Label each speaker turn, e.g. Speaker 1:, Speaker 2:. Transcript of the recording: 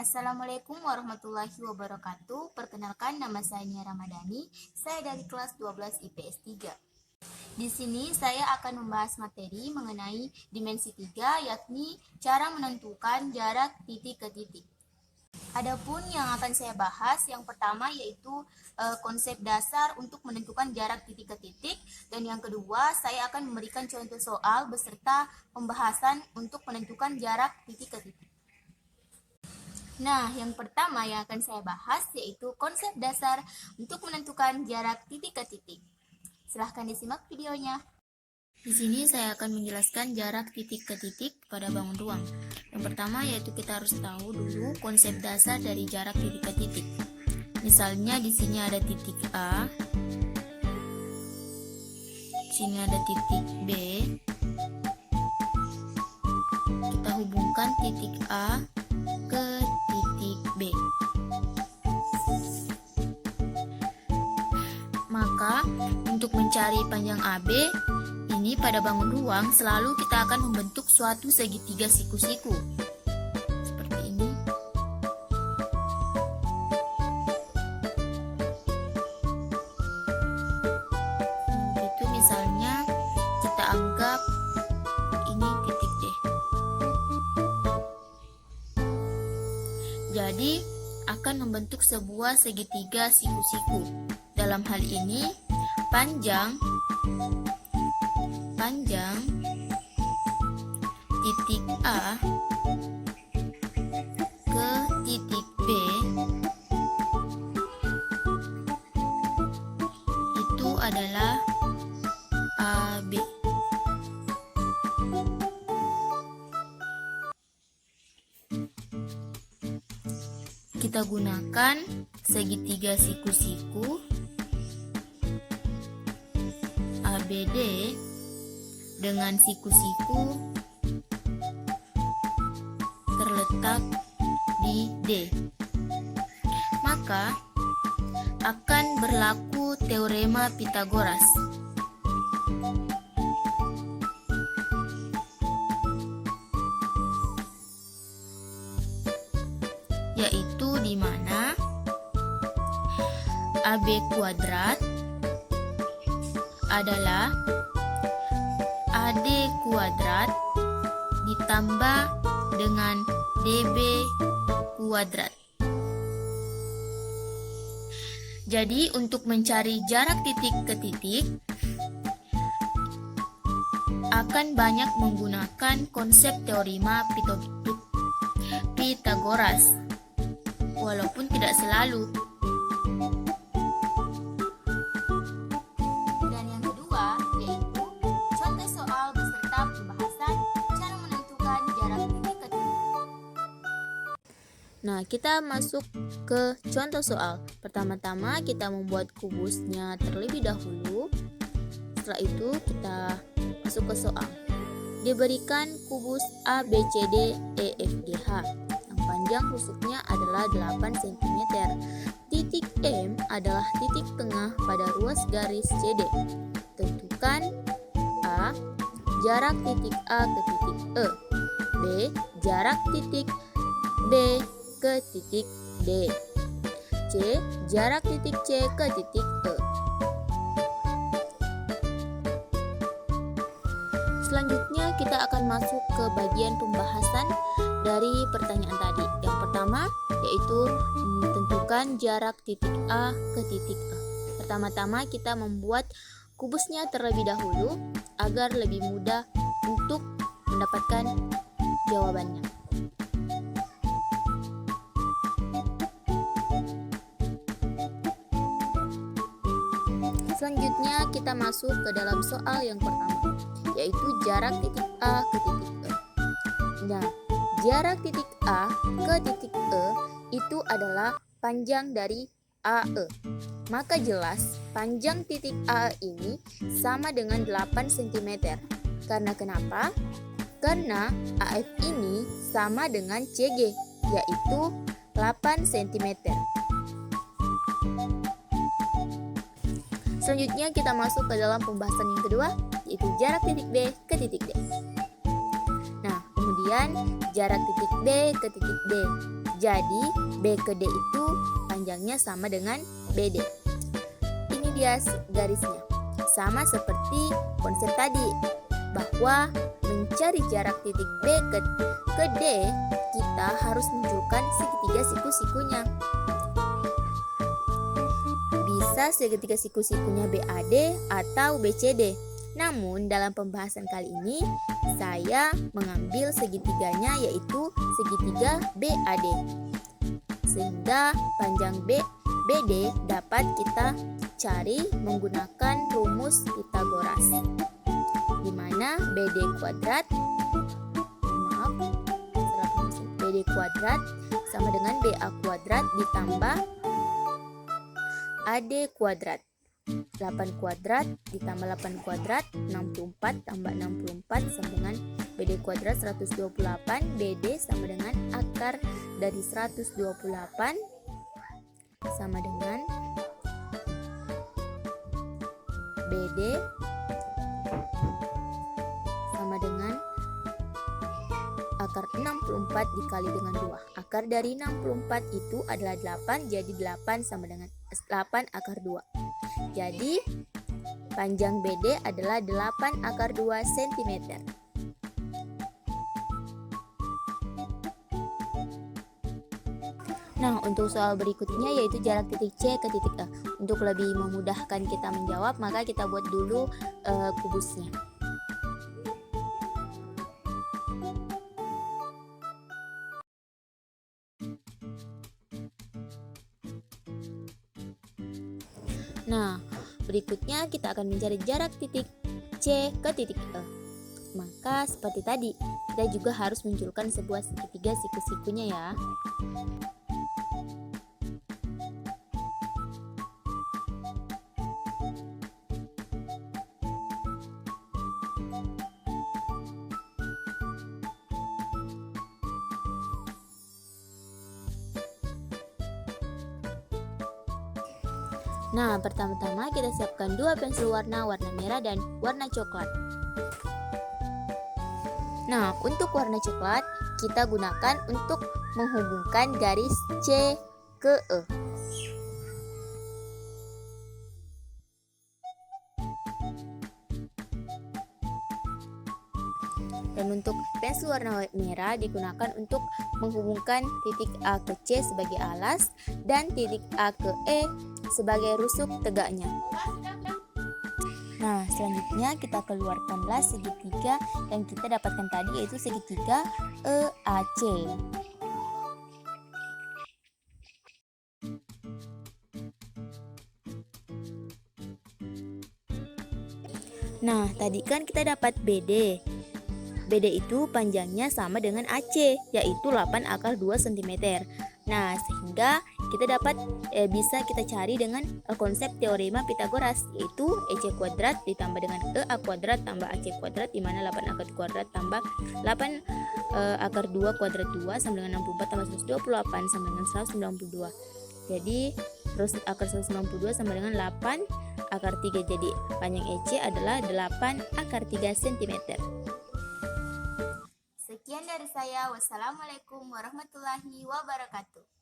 Speaker 1: Assalamualaikum warahmatullahi wabarakatuh. Perkenalkan, nama saya Nia Ramadhani. Saya dari kelas 12 IPS 3. Di sini saya akan membahas materi mengenai dimensi 3, yakni cara menentukan jarak titik ke titik. Adapun yang akan saya bahas, yang pertama yaitu konsep dasar untuk menentukan jarak titik ke titik, dan yang kedua saya akan memberikan contoh soal beserta pembahasan untuk menentukan jarak titik ke titik. Nah, yang pertama yang akan saya bahas yaitu konsep dasar untuk menentukan jarak titik ke titik. Silahkan disimak videonya. Di sini saya akan menjelaskan jarak titik ke titik pada bangun ruang. Yang pertama yaitu kita harus tahu dulu konsep dasar dari jarak titik ke titik. Misalnya di sini ada titik A, di sini ada titik B. Kita hubungkan titik A ke titik B. Maka untuk mencari panjang AB ini pada bangun ruang selalu kita akan membentuk suatu segitiga siku-siku seperti ini. Itu misalnya kita anggap ini titik D. Jadi akan membentuk sebuah segitiga siku-siku. Dalam hal ini panjang titik A ke titik B itu adalah AB. Kita gunakan segitiga siku-siku ABD dengan siku-siku terletak di D. Maka akan berlaku teorema Pythagoras. Yaitu di mana AB kuadrat adalah AD kuadrat ditambah dengan DB kuadrat. Jadi untuk mencari jarak titik ke titik akan banyak menggunakan konsep teorema Pythagoras, walaupun tidak selalu. Dan yang kedua yaitu contoh soal beserta pembahasan cara menentukan jarak titik ke titik. Nah, kita masuk ke contoh soal. Pertama-tama kita membuat kubusnya terlebih dahulu. Setelah itu kita masuk ke soal. Diberikan kubus A, B, C, D, E, F, G, H. Yang panjang rusuknya adalah 8 cm. Titik M adalah titik tengah pada ruas garis CD. Tentukan A. Jarak titik A ke titik E. B. Jarak titik B ke titik D. C. Jarak titik C ke titik E. Selanjutnya kita akan masuk ke bagian pembahasan dari pertanyaan tadi. Yang pertama yaitu tentukan jarak titik A ke titik E. Pertama-tama kita membuat kubusnya terlebih dahulu agar lebih mudah untuk mendapatkan jawabannya. Selanjutnya kita masuk ke dalam soal yang pertama, yaitu jarak titik A ke titik E. Nah, jarak titik A ke titik E itu adalah panjang dari AE. Maka jelas panjang titik AE ini sama dengan 8 cm. Karena kenapa? Karena AF ini sama dengan CG, yaitu 8 cm. Selanjutnya kita masuk ke dalam pembahasan yang kedua, yaitu jarak titik B ke titik D. Nah, kemudian kemudian jarak titik B ke titik D. Jadi B ke D itu panjangnya sama dengan BD. Ini dia garisnya. Sama seperti konsep tadi, bahwa mencari jarak titik B ke D, kita harus munculkan segitiga siku-sikunya. Bisa segitiga siku-sikunya BAD atau BCD. Namun dalam pembahasan kali ini saya mengambil segitiganya, yaitu segitiga BAD. Sehingga panjang BD dapat kita cari menggunakan rumus Pythagoras, di mana BD kuadrat sama dengan BA kuadrat ditambah AD kuadrat. 8 kuadrat ditambah 8 kuadrat 64 tambah 64 sama dengan BD kuadrat 128. BD sama dengan akar dari 128 sama dengan BD sama dengan akar 64 dikali dengan 2. Akar dari 64 itu adalah 8, jadi 8 sama dengan 8 akar 2. Jadi panjang BD adalah 8 akar 2 cm. Nah, untuk soal berikutnya yaitu jarak titik C ke titik E. Untuk lebih memudahkan kita menjawab, maka kita buat dulu kubusnya. Nah, berikutnya kita akan mencari jarak titik C ke titik E. Maka seperti tadi, kita juga harus munculkan sebuah segitiga siku-sikunya ya. Nah, pertama-tama kita siapkan 2 pensil warna merah dan warna coklat. Nah, untuk warna coklat kita gunakan untuk menghubungkan garis C ke E. Dan untuk pensil warna merah digunakan untuk menghubungkan titik A ke C sebagai alas dan titik A ke E sebagai rusuk tegaknya. Nah, selanjutnya kita keluarkanlah segitiga yang kita dapatkan tadi, yaitu segitiga EAC. Nah, tadi kan kita dapat BD. BD itu panjangnya sama dengan AC, yaitu 8 akar 2 cm. Nah, sehingga kita dapat bisa kita cari dengan konsep teorema Pythagoras, yaitu EC kuadrat ditambah dengan EA kuadrat tambah AC kuadrat, di mana 8 akar kuadrat tambah 8 akar 2 kuadrat 2 sama dengan 64 tambah 128 sama dengan 192. Jadi terus akar 192 sama dengan 8 akar 3. Jadi panjang EC adalah 8 akar 3 cm. Sekian dari saya. Wassalamualaikum warahmatullahi wabarakatuh.